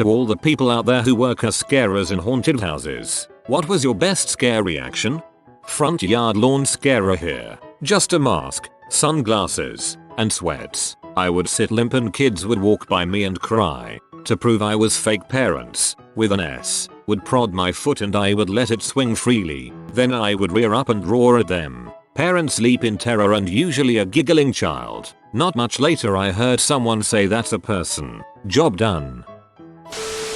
to all the people out there who work as scarers in haunted houses. What was your best scare reaction? Front yard lawn scarer here. Just a mask, sunglasses, and sweats. I would sit limp and kids would walk by me and cry. To prove I was fake parents, with an S, would prod my foot and I would let it swing freely. Then I would rear up and roar at them. Parents leap in terror and usually a giggling child. Not much later I heard someone say that's a person. Job done.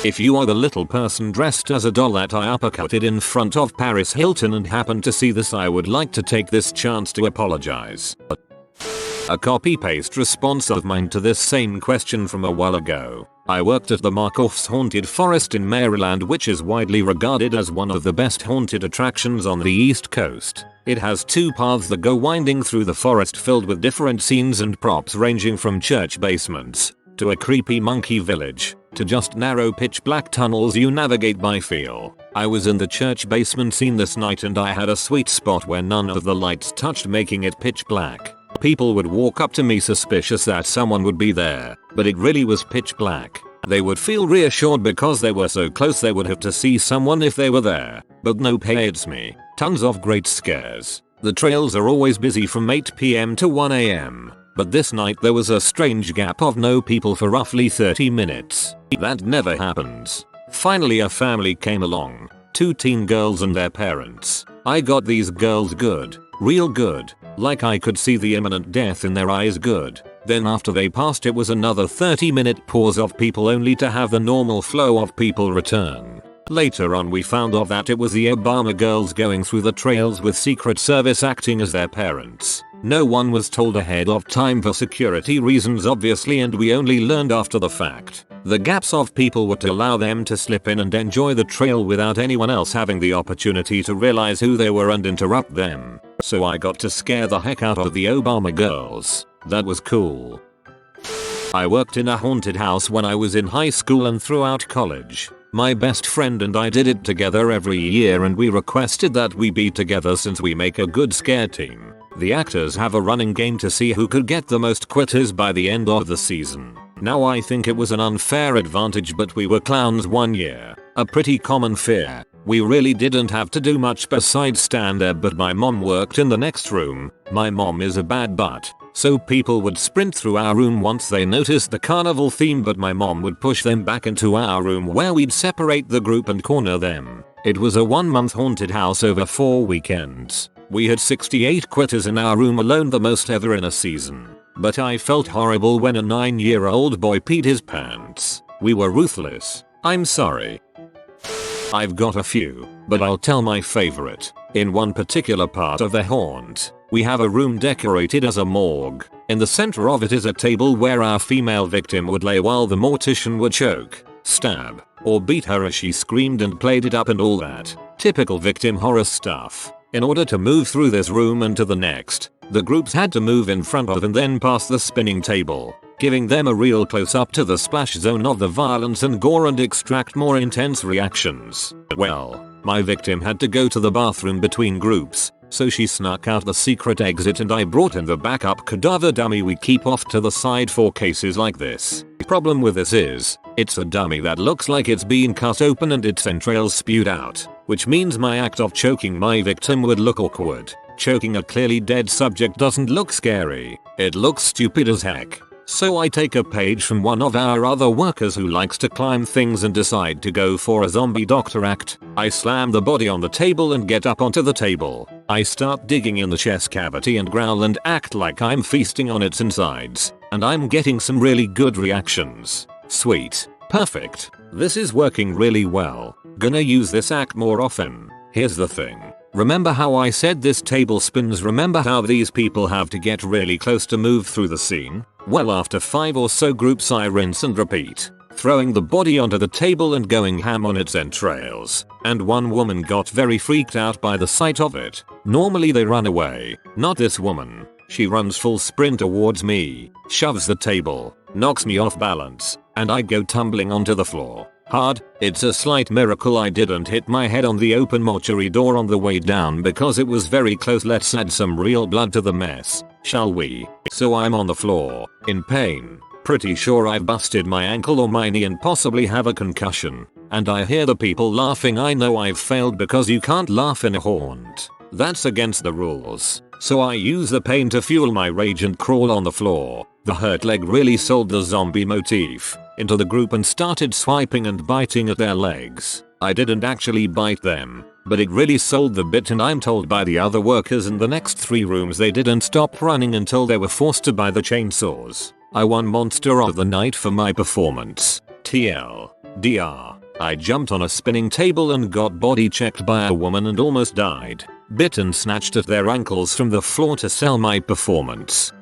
If you are the little person dressed as a doll that I uppercutted in front of Paris Hilton and happened to see this, I would like to take this chance to apologize. A copy-paste response of mine to this same question from a while ago. I worked at the Markoff's Haunted Forest in Maryland, which is widely regarded as one of the best haunted attractions on the East Coast. It has two paths that go winding through the forest filled with different scenes and props ranging from church basements, to a creepy monkey village, to just narrow pitch black tunnels you navigate by feel. I was in the church basement scene this night and I had a sweet spot where none of the lights touched, making it pitch black. People would walk up to me suspicious that someone would be there, but it really was pitch black. They would feel reassured because they were so close they would have to see someone if they were there, but no paids me. Tons of great scares. The trails are always busy from 8 PM to 1 AM, but this night there was a strange gap of no people for roughly 30 minutes. That never happens. Finally a family came along. 2 teen girls and their parents. I got these girls good. Real good. Like I could see the imminent death in their eyes good. Then after they passed it was another 30-minute pause of people only to have the normal flow of people return. Later on we found out that it was the Obama girls going through the trails with Secret Service acting as their parents. No one was told ahead of time for security reasons obviously, and we only learned after the fact. The gaps of people were to allow them to slip in and enjoy the trail without anyone else having the opportunity to realize who they were and interrupt them. So I got to scare the heck out of the Obama girls. That was cool. I worked in a haunted house when I was in high school and throughout college. My best friend and I did it together every year and we requested that we be together since we make a good scare team. The actors have a running game to see who could get the most quitters by the end of the season. Now I think it was an unfair advantage, but we were clowns one year. A pretty common fear. We really didn't have to do much besides stand there, but my mom worked in the next room. My mom is a bad butt. So people would sprint through our room once they noticed the carnival theme, but my mom would push them back into our room where we'd separate the group and corner them. It was a 1-month haunted house over 4 weekends. We had 68 quitters in our room alone, the most ever in a season. But I felt horrible when a 9-year-old boy peed his pants. We were ruthless. I'm sorry. I've got a few, but I'll tell my favorite. In one particular part of the haunt, we have a room decorated as a morgue. In the center of it is a table where our female victim would lay while the mortician would choke, stab, or beat her as she screamed and played it up and all that. Typical victim horror stuff. In order to move through this room and to the next, the groups had to move in front of and then past the spinning table, giving them a real close-up to the splash zone of the violence and gore and extract more intense reactions. Well, my victim had to go to the bathroom between groups, so she snuck out the secret exit and I brought in the backup cadaver dummy we keep off to the side for cases like this. Problem with this is, it's a dummy that looks like it's been cut open and its entrails spewed out, which means my act of choking my victim would look awkward. Choking a clearly dead subject doesn't look scary, it looks stupid as heck. So I take a page from one of our other workers who likes to climb things and decide to go for a zombie doctor act. I slam the body on the table and get up onto the table. I start digging in the chest cavity and growl and act like I'm feasting on its insides. And I'm getting some really good reactions. Sweet. Perfect. This is working really well. Gonna use this act more often. Here's the thing. Remember how I said this table spins? Remember how these people have to get really close to move through the scene? Well, after 5 or so groups I rinse and repeat, throwing the body onto the table and going ham on its entrails. And one woman got very freaked out by the sight of it. Normally they run away. Not this woman. She runs full sprint towards me, shoves the table, knocks me off balance, and I go tumbling onto the floor. Hard. It's a slight miracle I didn't hit my head on the open mortuary door on the way down because it was very close. Let's add some real blood to the mess, shall we? So I'm on the floor, in pain, Pretty sure I've busted my ankle or my knee and possibly have a concussion. And I hear the people laughing. I know I've failed because you can't laugh in a haunt. That's against the rules. So I use the pain to fuel my rage and crawl on the floor. The hurt leg really sold the zombie motif into the group and started swiping and biting at their legs. I didn't actually bite them, but it really sold the bit, and I'm told by the other workers in the next 3 rooms they didn't stop running until they were forced to buy the chainsaws. I won Monster of the Night for my performance. TLDR. I jumped on a spinning table and got body checked by a woman and almost died. Bit and snatched at their ankles from the floor to sell my performance.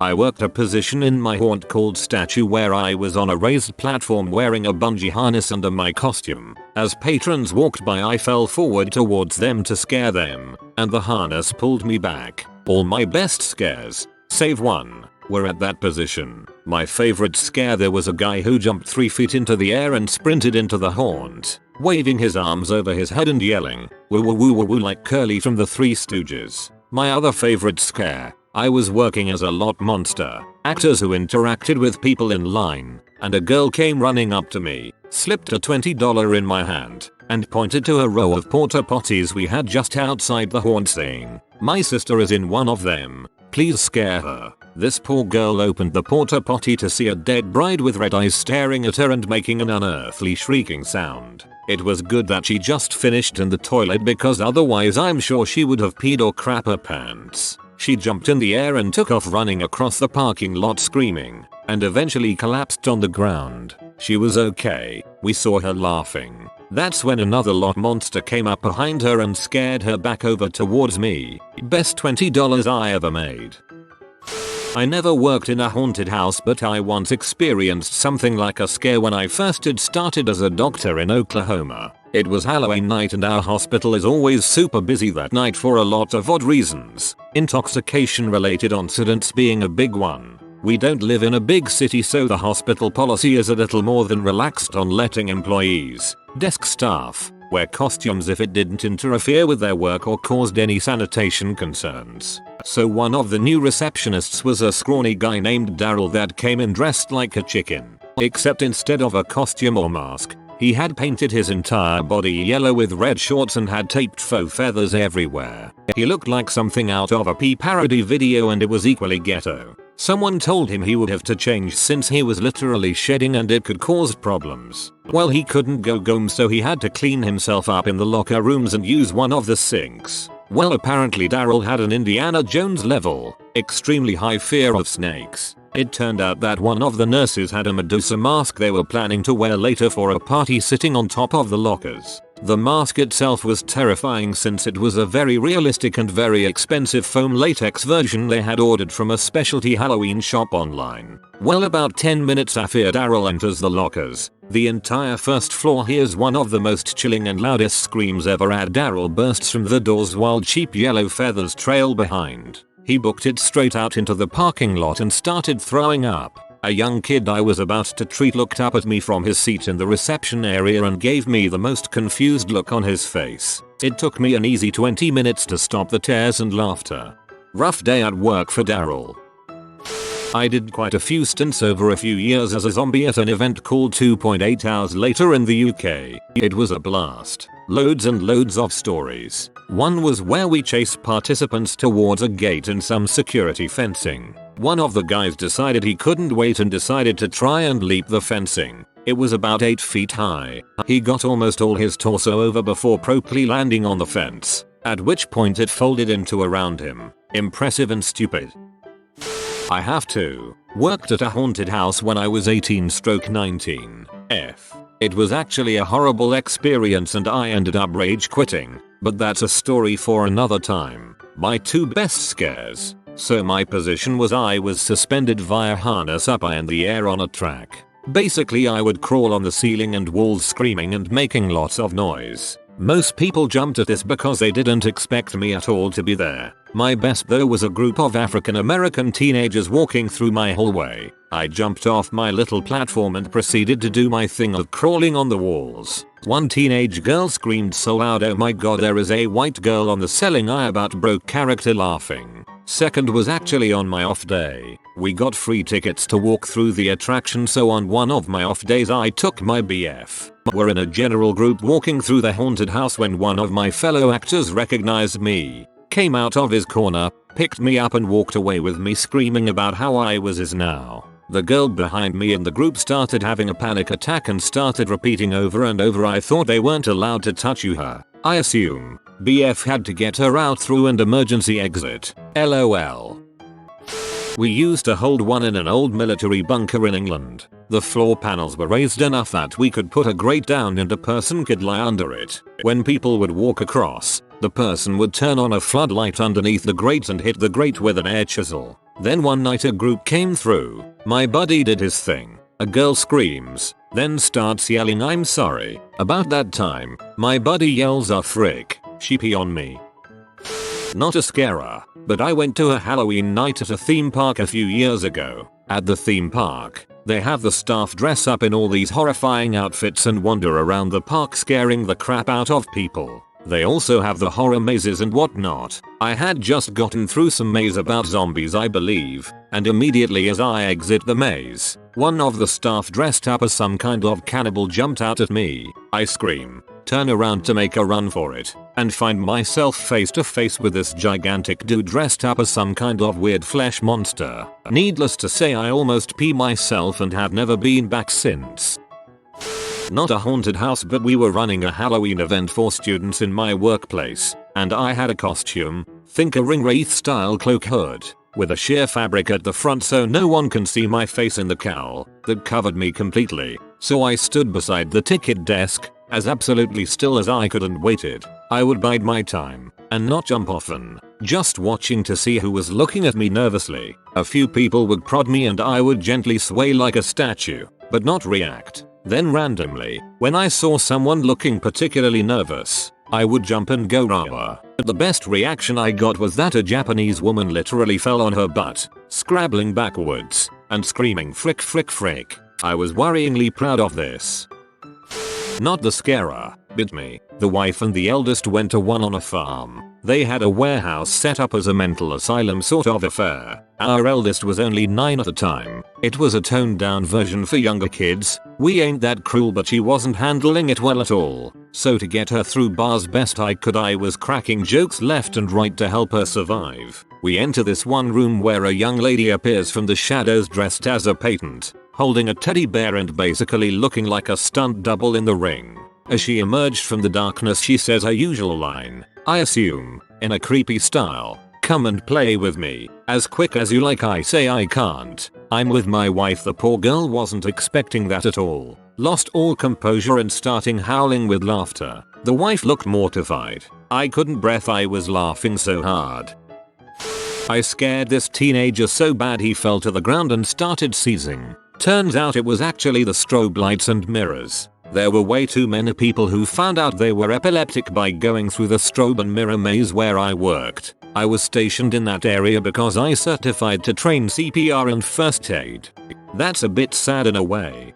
I worked a position in my haunt called Statue where I was on a raised platform wearing a bungee harness under my costume. As patrons walked by I fell forward towards them to scare them, and the harness pulled me back. All my best scares, save one, were at that position. My favorite scare, there was a guy who jumped 3 feet into the air and sprinted into the haunt, waving his arms over his head and yelling, woo woo woo woo woo, like Curly from the Three Stooges. My other favorite scare, I was working as a lot monster, actors who interacted with people in line, and a girl came running up to me, slipped a $20 in my hand, and pointed to a row of porta potties we had just outside the haunt saying, "My sister is in one of them, please scare her." This poor girl opened the porta potty to see a dead bride with red eyes staring at her and making an unearthly shrieking sound. It was good that she just finished in the toilet because otherwise I'm sure she would have peed or crap her pants. She jumped in the air and took off running across the parking lot screaming, and eventually collapsed on the ground. She was okay, we saw her laughing. That's when another lot monster came up behind her and scared her back over towards me. Best $20 I ever made. I never worked in a haunted house, but I once experienced something like a scare when I first had started as a doctor in Oklahoma. It was Halloween night and our hospital is always super busy that night for a lot of odd reasons, intoxication related incidents being a big one. We don't live in a big city, so the hospital policy is a little more than relaxed on letting employees, desk staff, wear costumes if it didn't interfere with their work or caused any sanitation concerns. So one of the new receptionists was a scrawny guy named Daryl that came in dressed like a chicken. Except instead of a costume or mask, he had painted his entire body yellow with red shorts and had taped faux feathers everywhere. He looked like something out of a P parody video, and it was equally ghetto. Someone told him he would have to change since he was literally shedding and it could cause problems. Well, he couldn't go home, so he had to clean himself up in the locker rooms and use one of the sinks. Well, apparently Daryl had an Indiana Jones level, extremely high fear of snakes. It turned out that one of the nurses had a Medusa mask they were planning to wear later for a party sitting on top of the lockers. The mask itself was terrifying since it was a very realistic and very expensive foam latex version they had ordered from a specialty Halloween shop online. Well, about 10 minutes after Daryl enters the lockers, the entire first floor hears one of the most chilling and loudest screams ever as Daryl bursts from the doors while cheap yellow feathers trail behind. He booked it straight out into the parking lot and started throwing up. A young kid I was about to treat looked up at me from his seat in the reception area and gave me the most confused look on his face. It took me an easy 20 minutes to stop the tears and laughter. Rough day at work for Daryl. I did quite a few stints over a few years as a zombie at an event called 2.8 Hours Later in the UK. It was a blast. Loads and loads of stories. One was where we chased participants towards a gate and some security fencing. One of the guys decided he couldn't wait and decided to try and leap the fencing. It was about 8 feet high. He got almost all his torso over before properly landing on the fence, at which point it folded into around him. Impressive and stupid. I have to. Worked at a haunted house when I was 18/19. It was actually a horrible experience and I ended up rage quitting, but that's a story for another time. My 2 best scares. So my position was I was suspended via harness up in the air on a track. Basically I would crawl on the ceiling and walls screaming and making lots of noise. Most people jumped at this because they didn't expect me at all to be there. My best though was a group of African American teenagers walking through my hallway. I jumped off my little platform and proceeded to do my thing of crawling on the walls. One teenage girl screamed so loud, "Oh my god, there is a white girl on the ceiling!" I about broke character laughing. Second was actually on my off day. We got free tickets to walk through the attraction, so on one of my off days I took my BF. We're in a general group walking through the haunted house when one of my fellow actors recognized me, came out of his corner, picked me up and walked away with me screaming about how I was his now. The girl behind me in the group started having a panic attack and started repeating over and over I thought they weren't allowed to touch you her. I assume BF had to get her out through an emergency exit. LOL. We used to hold one in an old military bunker in England. The floor panels were raised enough that we could put a grate down and a person could lie under it. When people would walk across, the person would turn on a floodlight underneath the grate and hit the grate with an air chisel. Then one night a group came through. My buddy did his thing. A girl screams, then starts yelling I'm sorry. About that time, my buddy yells "Ah frick, she pee on me." Not a scarer, but I went to a Halloween night at a theme park a few years ago. At the theme park, they have the staff dress up in all these horrifying outfits and wander around the park scaring the crap out of people. They also have the horror mazes and whatnot. I had just gotten through some maze about zombies I believe, and immediately as I exit the maze, one of the staff dressed up as some kind of cannibal jumped out at me. I scream, turn around to make a run for it, and find myself face to face with this gigantic dude dressed up as some kind of weird flesh monster. Needless to say I almost pee myself and have never been back since. Not a haunted house, but we were running a Halloween event for students in my workplace, and I had a costume, think a ring wraith style cloak hood, with a sheer fabric at the front so no one can see my face in the cowl, that covered me completely. So I stood beside the ticket desk, as absolutely still as I could and waited. I would bide my time, and not jump often, just watching to see who was looking at me nervously. A few people would prod me and I would gently sway like a statue, but not react. Then randomly, when I saw someone looking particularly nervous, I would jump and go rah. The best reaction I got was that a Japanese woman literally fell on her butt, scrabbling backwards, and screaming frick frick frick. I was worryingly proud of this. Not the scarer, bit me. The wife and the eldest went to one on a farm. They had a warehouse set up as a mental asylum sort of affair. Our eldest was only 9 at the time. It was a toned down version for younger kids. We ain't that cruel, but she wasn't handling it well at all. So to get her through bars best I could, I was cracking jokes left and right to help her survive. We enter this one room where a young lady appears from the shadows dressed as a patent, holding a teddy bear and basically looking like a stunt double in the ring. As she emerged from the darkness she says her usual line, I assume, in a creepy style, "Come and play with me, as quick as you like." I say I can't. I'm with my wife. The poor girl wasn't expecting that at all. Lost all composure and starting howling with laughter. The wife looked mortified. I couldn't breathe, I was laughing so hard. I scared this teenager so bad he fell to the ground and started seizing. Turns out it was actually the strobe lights and mirrors. There were way too many people who found out they were epileptic by going through the strobe and mirror maze where I worked. I was stationed in that area because I certified to train CPR and first aid. That's a bit sad in a way.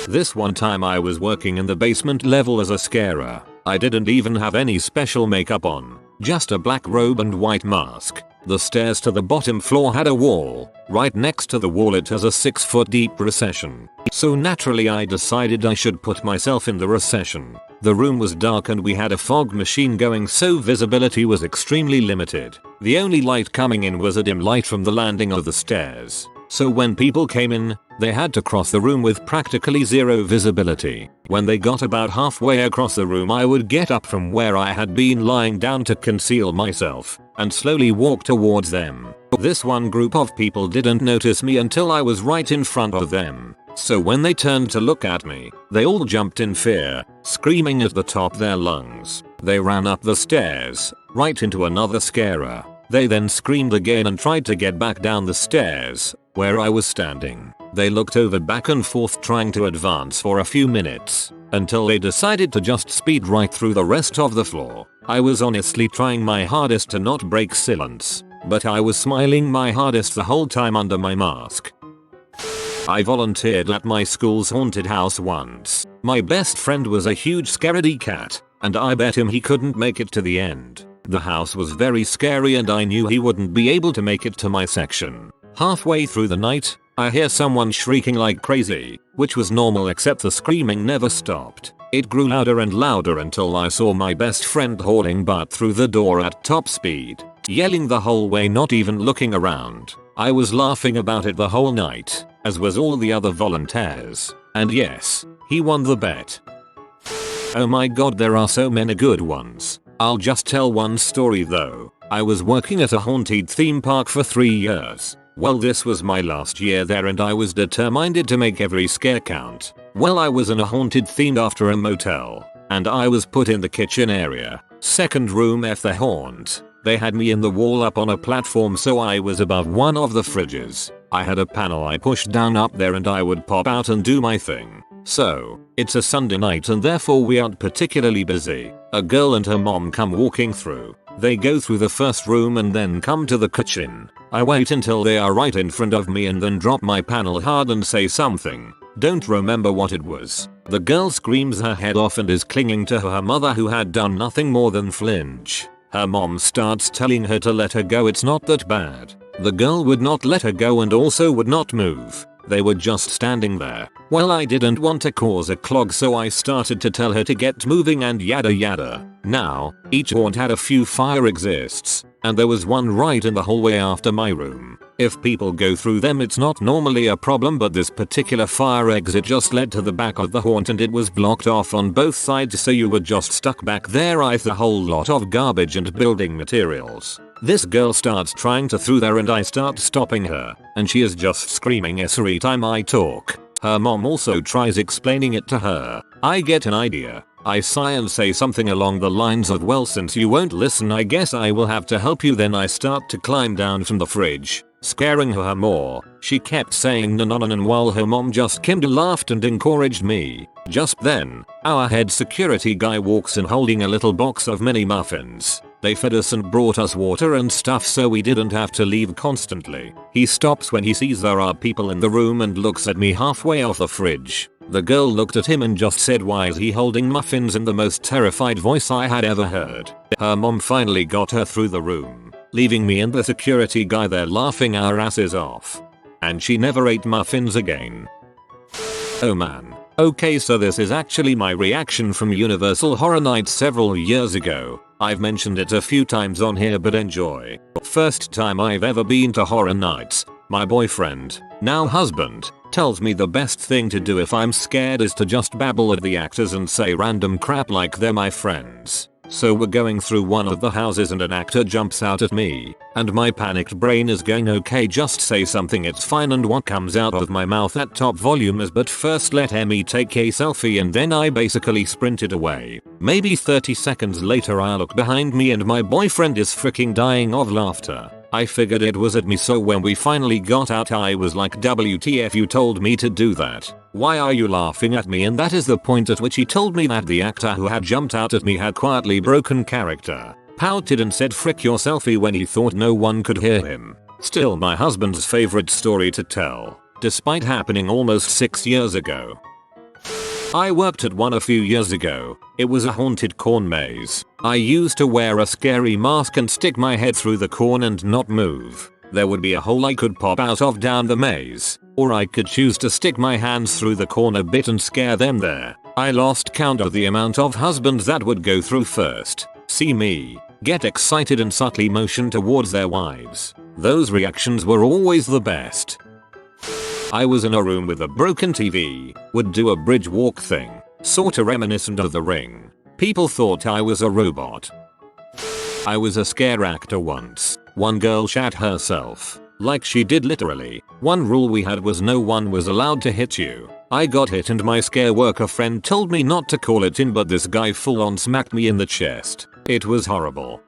This one time I was working in the basement level as a scarer. I didn't even have any special makeup on, just a black robe and white mask. The stairs to the bottom floor had a wall. Right next to the wall it has a 6-foot deep recession. So naturally I decided I should put myself in the recession. The room was dark and we had a fog machine going, so visibility was extremely limited. The only light coming in was a dim light from the landing of the stairs. So when people came in, they had to cross the room with practically zero visibility. When they got about halfway across the room I would get up from where I had been lying down to conceal myself, and slowly walk towards them. This one group of people didn't notice me until I was right in front of them. So when they turned to look at me, they all jumped in fear, screaming at the top of their lungs. They ran up the stairs, right into another scarer. They then screamed again and tried to get back down the stairs, where I was standing. They looked over back and forth trying to advance for a few minutes, until they decided to just speed right through the rest of the floor. I was honestly trying my hardest to not break silence, but I was smiling my hardest the whole time under my mask. I volunteered at my school's haunted house once. My best friend was a huge scaredy cat, and I bet him he couldn't make it to the end. The house was very scary and I knew he wouldn't be able to make it to my section. Halfway through the night, I hear someone shrieking like crazy, which was normal except the screaming never stopped. It grew louder and louder until I saw my best friend hauling butt through the door at top speed, yelling the whole way, not even looking around. I was laughing about it the whole night, as was all the other volunteers. And yes, he won the bet. Oh my god, there are so many good ones. I'll just tell one story though. I was working at a haunted theme park for 3 years. Well, this was my last year there and I was determined to make every scare count. Well, I was in a haunted theme after a motel, and I was put in the kitchen area. Second room F the haunt. They had me in the wall up on a platform so I was above one of the fridges. I had a panel I pushed down up there and I would pop out and do my thing. So, it's a Sunday night and therefore we aren't particularly busy. A girl and her mom come walking through. They go through the first room and then come to the kitchen. I wait until they are right in front of me and then drop my panel hard and say something. Don't remember what it was. The girl screams her head off and is clinging to her mother who had done nothing more than flinch. Her mom starts telling her to let her go, it's not that bad. The girl would not let her go and also would not move. They were just standing there. Well, I didn't want to cause a clog so I started to tell her to get moving and yada yada. Now, each haunt had a few fire exits, and there was one right in the hallway after my room. If people go through them it's not normally a problem, but this particular fire exit just led to the back of the haunt and it was blocked off on both sides so you were just stuck back there with a whole lot of garbage and building materials. This girl starts trying to through there and I start stopping her, and she is just screaming every time I talk. Her mom also tries explaining it to her. I get an idea. I sigh and say something along the lines of, well, since you won't listen I guess I will have to help you. Then I start to climb down from the fridge, scaring her more. She kept saying no and while her mom just kind of laughed and encouraged me. Just then, our head security guy walks in holding a little box of mini muffins. They fed us and brought us water and stuff so we didn't have to leave constantly. He stops when he sees there are people in the room and looks at me halfway off the fridge. The girl looked at him and just said, why is he holding muffins, in the most terrified voice I had ever heard. Her mom finally got her through the room, leaving me and the security guy there laughing our asses off. And she never ate muffins again. Oh man. Okay, so this is actually my reaction from Universal Horror Nights several years ago. I've mentioned it a few times on here, but enjoy. First time I've ever been to Horror Nights. My boyfriend, now husband, tells me the best thing to do if I'm scared is to just babble at the actors and say random crap like they're my friends. So we're going through one of the houses and an actor jumps out at me, and my panicked brain is going, okay, just say something, it's fine, and what comes out of my mouth at top volume is, but first let Emmy take a selfie, and then I basically sprinted away. Maybe 30 seconds later I look behind me and my boyfriend is freaking dying of laughter. I figured it was at me, so when we finally got out I was like, WTF, you told me to do that. Why are you laughing at me? And that is the point at which he told me that the actor who had jumped out at me had quietly broken character, pouted and said frick your selfie when he thought no one could hear him. Still my husband's favorite story to tell, despite happening almost 6 years ago. I worked at one a few years ago. It was a haunted corn maze. I used to wear a scary mask and stick my head through the corn and not move. There would be a hole I could pop out of down the maze, or I could choose to stick my hands through the corn a bit and scare them there. I lost count of the amount of husbands that would go through first, see me, get excited and subtly motion towards their wives. Those reactions were always the best. I was in a room with a broken TV, would do a bridge walk thing, sorta reminiscent of The Ring. People thought I was a robot. I was a scare actor once. One girl shat herself, like she did literally. One rule we had was no one was allowed to hit you. I got hit and my scare worker friend told me not to call it in, but this guy full on smacked me in the chest. It was horrible.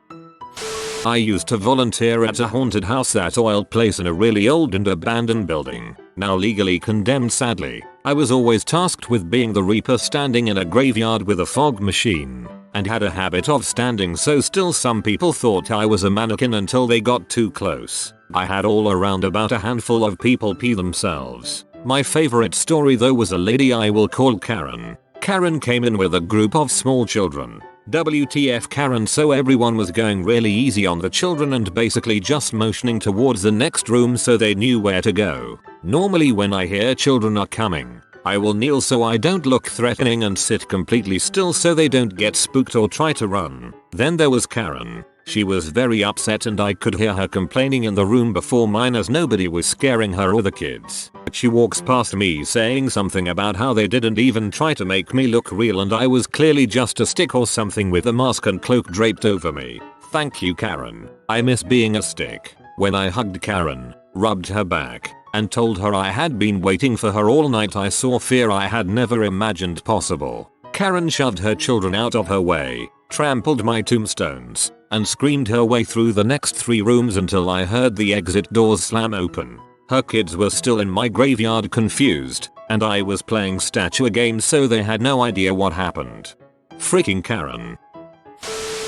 I used to volunteer at a haunted house at Oil Place in a really old and abandoned building, now legally condemned sadly. I was always tasked with being the reaper standing in a graveyard with a fog machine, and had a habit of standing so still some people thought I was a mannequin until they got too close. I had all around about a handful of people pee themselves. My favorite story though was a lady I will call Karen. Karen came in with a group of small children. WTF Karen. So everyone was going really easy on the children and basically just motioning towards the next room so they knew where to go. Normally when I hear children are coming, I will kneel so I don't look threatening and sit completely still so they don't get spooked or try to run. Then there was Karen. She was very upset and I could hear her complaining in the room before mine as nobody was scaring her or the kids. She walks past me saying something about how they didn't even try to make me look real and I was clearly just a stick or something with a mask and cloak draped over me. Thank you Karen. I miss being a stick. When I hugged Karen, rubbed her back, and told her I had been waiting for her all night, I saw fear I had never imagined possible. Karen shoved her children out of her way, trampled my tombstones, and screamed her way through the next 3 rooms until I heard the exit doors slam open. Her kids were still in my graveyard confused, and I was playing statue games so they had no idea what happened. Freaking Karen.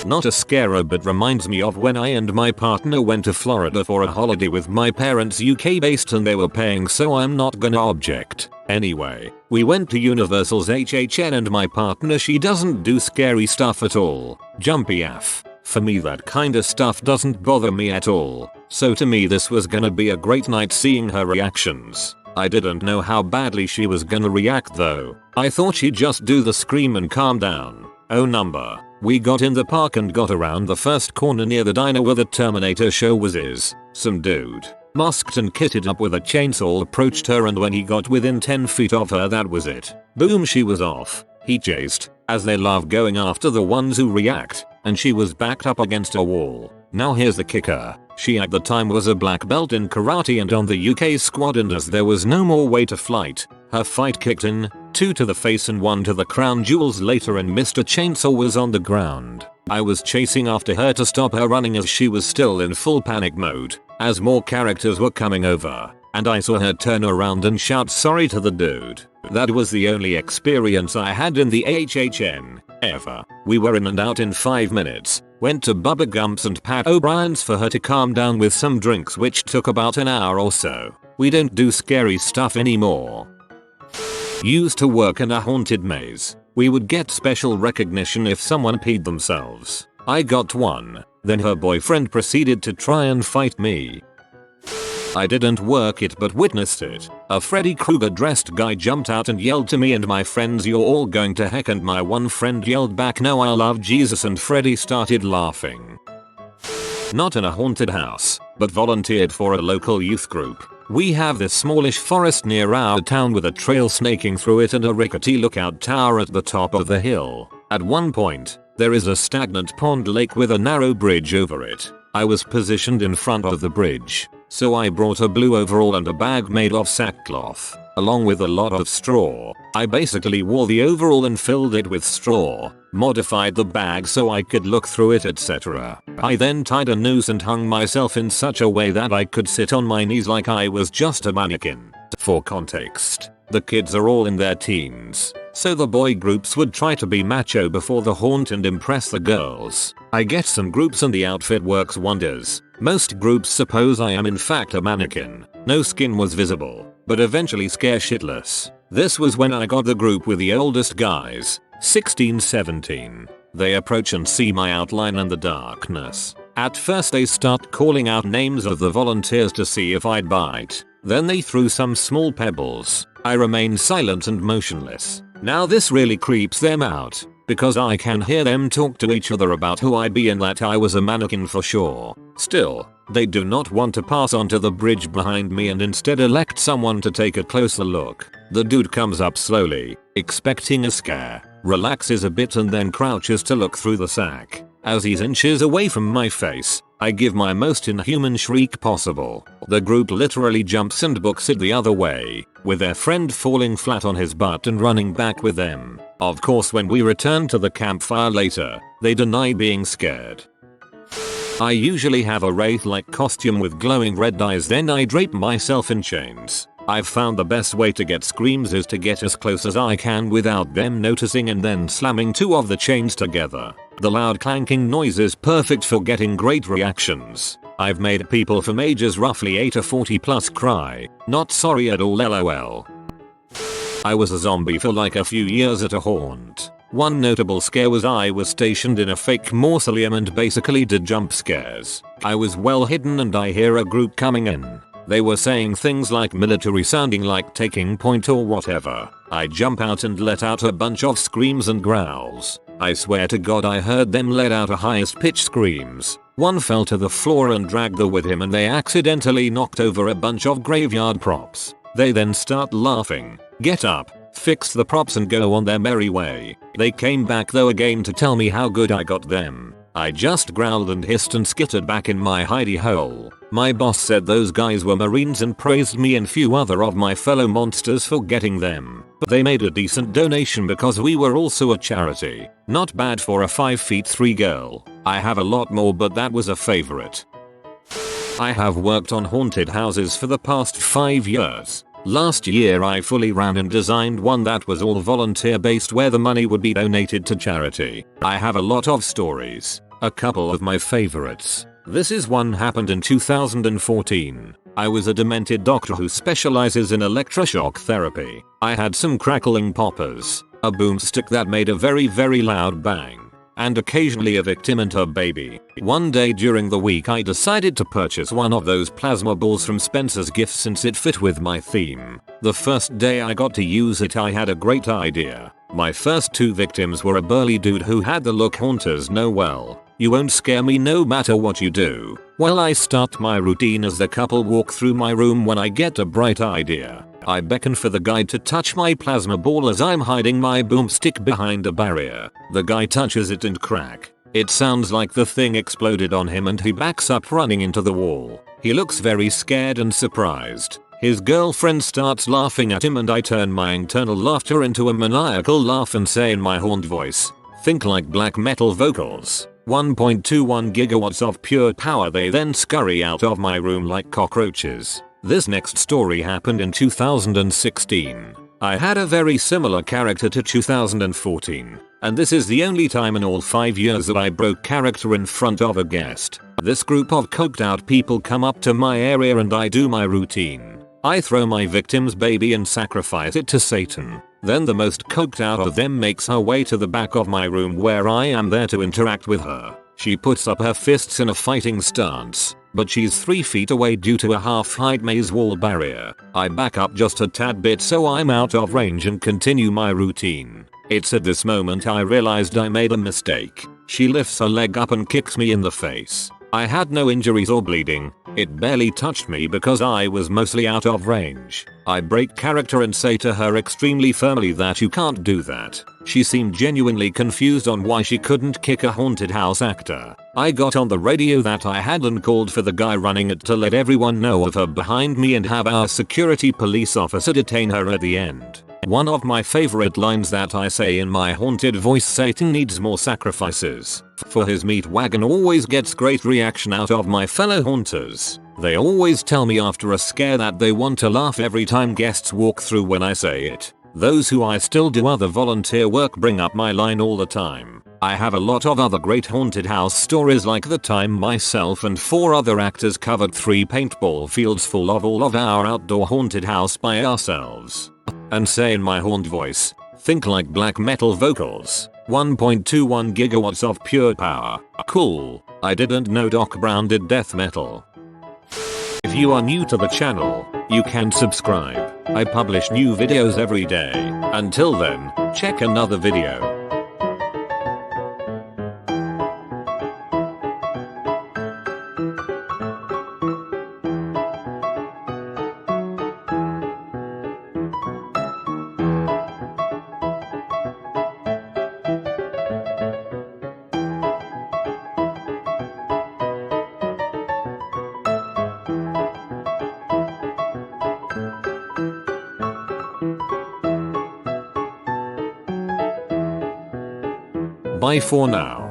Not a scarer but reminds me of when I and my partner went to Florida for a holiday with my parents UK based and they were paying so I'm not gonna object. Anyway, we went to Universal's HHN and my partner, she doesn't do scary stuff at all. Jumpy AF. For me that kinda stuff doesn't bother me at all. So to me this was gonna be a great night seeing her reactions. I didn't know how badly she was gonna react though. I thought she'd just do the scream and calm down. Oh number. We got in the park and got around the first corner near the diner where the Terminator show was. Some dude, masked and kitted up with a chainsaw, approached her and when he got within 10 feet of her that was it. Boom, she was off. He chased, as they love going after the ones who react, and she was backed up against a wall. Now here's the kicker. She at the time was a black belt in karate and on the UK squad, and as there was no more way to fight, her fight kicked in, 2 to the face and 1 to the crown jewels later, and Mr. Chainsaw was on the ground. I was chasing after her to stop her running as she was still in full panic mode, as more characters were coming over, and I saw her turn around and shout sorry to the dude. That was the only experience I had in the HHN, ever. We were in and out in 5 minutes, went to Bubba Gump's and Pat O'Brien's for her to calm down with some drinks, which took about an hour or so. We don't do scary stuff anymore. Used to work in a haunted maze. We would get special recognition if someone peed themselves. I got one. Then her boyfriend proceeded to try and fight me. I didn't work it but witnessed it. A Freddy Krueger dressed guy jumped out and yelled to me and my friends, "You're all going to heck," and my one friend yelled back, "No, I love Jesus," and Freddy started laughing. Not in a haunted house, but volunteered for a local youth group. We have this smallish forest near our town with a trail snaking through it and a rickety lookout tower at the top of the hill. At one point, there is a stagnant pond lake with a narrow bridge over it. I was positioned in front of the bridge, so I brought a blue overall and a bag made of sackcloth, along with a lot of straw. I basically wore the overall and filled it with straw, modified the bag so I could look through it, etc. I then tied a noose and hung myself in such a way that I could sit on my knees like I was just a mannequin. For context, the kids are all in their teens, so the boy groups would try to be macho before the haunt and impress the girls. I get some groups and the outfit works wonders. Most groups suppose I am in fact a mannequin. No skin was visible, but eventually scare shitless. This was when I got the group with the oldest guys, 16-17. They approach and see my outline in the darkness. At first they start calling out names of the volunteers to see if I'd bite. Then they threw some small pebbles. I remained silent and motionless. Now this really creeps them out, because I can hear them talk to each other about who I'd be and that I was a mannequin for sure. Still, they do not want to pass onto the bridge behind me and instead elect someone to take a closer look. The dude comes up slowly, expecting a scare, relaxes a bit and then crouches to look through the sack. As he's inches away from my face, I give my most inhuman shriek possible. The group literally jumps and books it the other way, with their friend falling flat on his butt and running back with them. Of course, when we return to the campfire later, they deny being scared. I usually have a wraith-like costume with glowing red eyes, then I drape myself in chains. I've found the best way to get screams is to get as close as I can without them noticing and then slamming 2 of the chains together. The loud clanking noise is perfect for getting great reactions. I've made people from ages roughly 8 to 40 plus cry, "Not sorry at all, LOL." I was a zombie for like a few years at a haunt. One notable scare was I was stationed in a fake mausoleum and basically did jump scares. I was well hidden and I hear a group coming in. They were saying things like military sounding like taking point or whatever. I jump out and let out a bunch of screams and growls. I swear to God I heard them let out a highest pitched screams. One fell to the floor and dragged her with him and they accidentally knocked over a bunch of graveyard props. They then start laughing, get up, fix the props and go on their merry way. They came back though again to tell me how good I got them. I just growled and hissed and skittered back in my hidey hole. My boss said those guys were Marines and praised me and few other of my fellow monsters for getting them. But they made a decent donation because we were also a charity. Not bad for a 5'3" girl. I have a lot more but that was a favorite. I have worked on haunted houses for the past 5 years. Last year I fully ran and designed one that was all volunteer based where the money would be donated to charity. I have a lot of stories. A couple of my favorites. This is one happened in 2014. I was a demented doctor who specializes in electroshock therapy. I had some crackling poppers, a boomstick that made a very loud bang, and occasionally a victim and her baby. One day during the week I decided to purchase one of those plasma balls from Spencer's Gifts since it fit with my theme. The first day I got to use it I had a great idea. My first 2 victims were a burly dude who had the look haunters know well. You won't scare me no matter what you do. Well, I start my routine as the couple walk through my room when I get a bright idea. I beckon for the guy to touch my plasma ball as I'm hiding my boomstick behind a barrier. The guy touches it and crack. It sounds like the thing exploded on him and he backs up running into the wall. He looks very scared and surprised. His girlfriend starts laughing at him and I turn my internal laughter into a maniacal laugh and say in my haunt voice, think like black metal vocals. 1.21 gigawatts of pure power. They then scurry out of my room like cockroaches. This next story happened in 2016. I had a very similar character to 2014, and this is the only time in all 5 years that I broke character in front of a guest. This group of coked out people come up to my area and I do my routine. I throw my victim's baby and sacrifice it to Satan. Then the most coked out of them makes her way to the back of my room where I am there to interact with her. She puts up her fists in a fighting stance, but she's 3 feet away due to a half-height maze wall barrier. I back up just a tad bit so I'm out of range and continue my routine. It's at this moment I realized I made a mistake. She lifts her leg up and kicks me in the face. I had no injuries or bleeding. It barely touched me because I was mostly out of range. I break character and say to her extremely firmly that you can't do that. She seemed genuinely confused on why she couldn't kick a haunted house actor. I got on the radio that I had and called for the guy running it to let everyone know of her behind me and have our security police officer detain her at the end. One of my favorite lines that I say in my haunted voice, Satan needs more sacrifices. For his meat wagon always gets great reaction out of my fellow haunters. They always tell me after a scare that they want to laugh every time guests walk through when I say it. Those who I still do other volunteer work bring up my line all the time. I have a lot of other great haunted house stories, like the time myself and 4 other actors covered 3 paintball fields full of all of our outdoor haunted house by ourselves. And say in my haunt voice, think like black metal vocals. 1.21 gigawatts of pure power. Cool. I didn't know Doc Brown did death metal. If you are new to the channel, you can subscribe. I publish new videos every day. Until then, check another video. Bye for now.